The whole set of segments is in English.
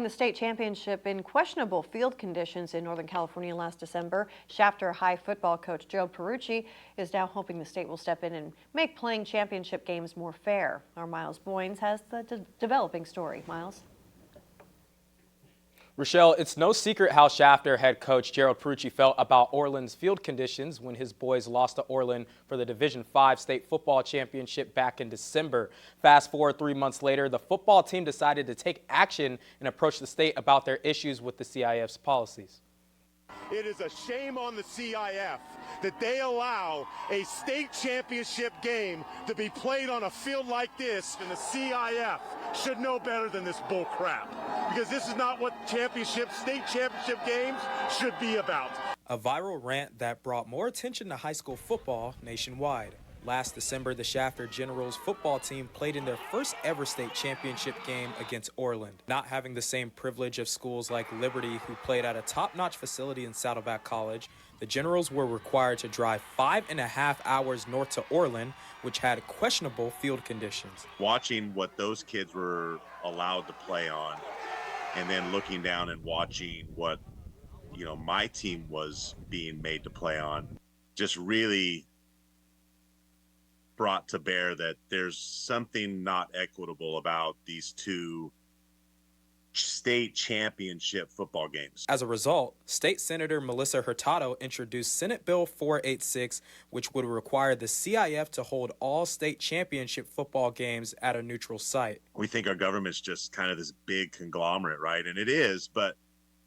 the state championship in questionable field conditions in Northern California last December. Shafter High football coach Jerald Pierucci is now hoping the state will step in and make playing championship games more fair. Our Miles Boynes has the developing story. Miles? Rochelle, it's no secret how Shafter head coach Jerald Pierucci felt about Orland's field conditions when his boys lost to Orland for the Division V state football championship back in December. Fast forward 3 months later, the football team decided to take action and approach the state about their issues with the CIF's policies. It is a shame on the CIF that they allow a state championship game to be played on a field like this, and the CIF should know better than this bull crap, because this is not what state championship games should be about. A viral rant that brought more attention to high school football nationwide. Last December, the Shafter Generals football team played in their first ever state championship game against Orland. Not having the same privilege of schools like Liberty, who played at a top-notch facility in Saddleback College, the Generals were required to drive 5.5 hours north to Orland, which had questionable field conditions. Watching what those kids were allowed to play on, and then looking down and watching what, my team was being made to play on, just really brought to bear that there's something not equitable about these two state championship football games. As a result, State Senator Melissa Hurtado introduced Senate Bill 486, which would require the CIF to hold all state championship football games at a neutral site. We think our government's just kind of this big conglomerate, right? And it is, but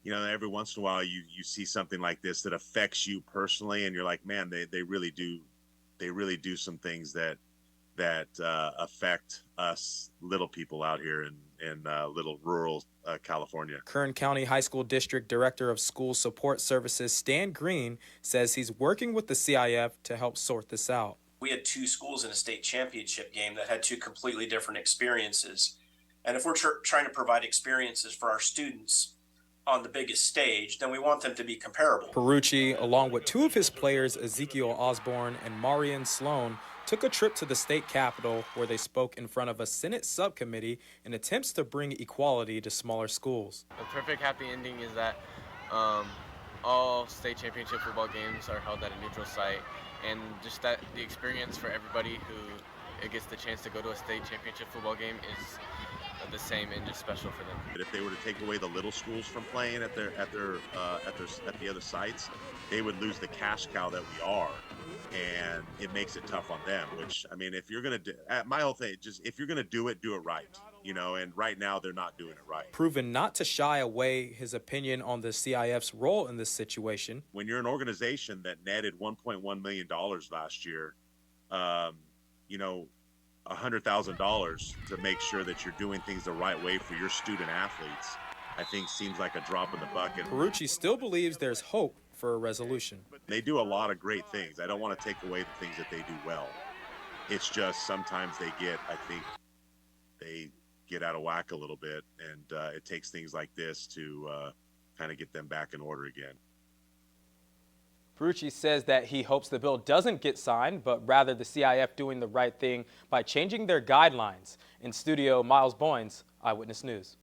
every once in a while you see something like this that affects you personally, and you're like, man, they really do some things that affect us little people out here in little rural California. Kern County High School District Director of School Support Services Stan Green says he's working with the CIF to help sort this out. We had two schools in a state championship game that had two completely different experiences. And if we're trying to provide experiences for our students on the biggest stage, then we want them to be comparable. Pierucci, along with two of his players, Ezekiel Osborne and Marion Sloan, took a trip to the state capitol where they spoke in front of a Senate subcommittee in attempts to bring equality to smaller schools. The perfect happy ending is that all state championship football games are held at a neutral site, and just that the experience for everybody who gets the chance to go to a state championship football game is the same and just special for them. But if they were to take away the little schools from playing at the other sites, they would lose the cash cow that we are, and it makes it tough on them. Which, I mean, if you're gonna do my whole thing, just if you're gonna do it right, and right now they're not doing it right. Proven not to shy away his opinion on the CIF's role in this situation. When you're an organization that netted $1.1 million last year, $100,000 to make sure that you're doing things the right way for your student athletes, I think seems like a drop in the bucket. Pierucci still believes there's hope for a resolution. They do a lot of great things. I don't want to take away the things that they do well. It's just sometimes they get out of whack a little bit, and it takes things like this to kind of get them back in order again. Pierucci says that he hopes the bill doesn't get signed, but rather the CIF doing the right thing by changing their guidelines. In studio, Miles Boynes, Eyewitness News.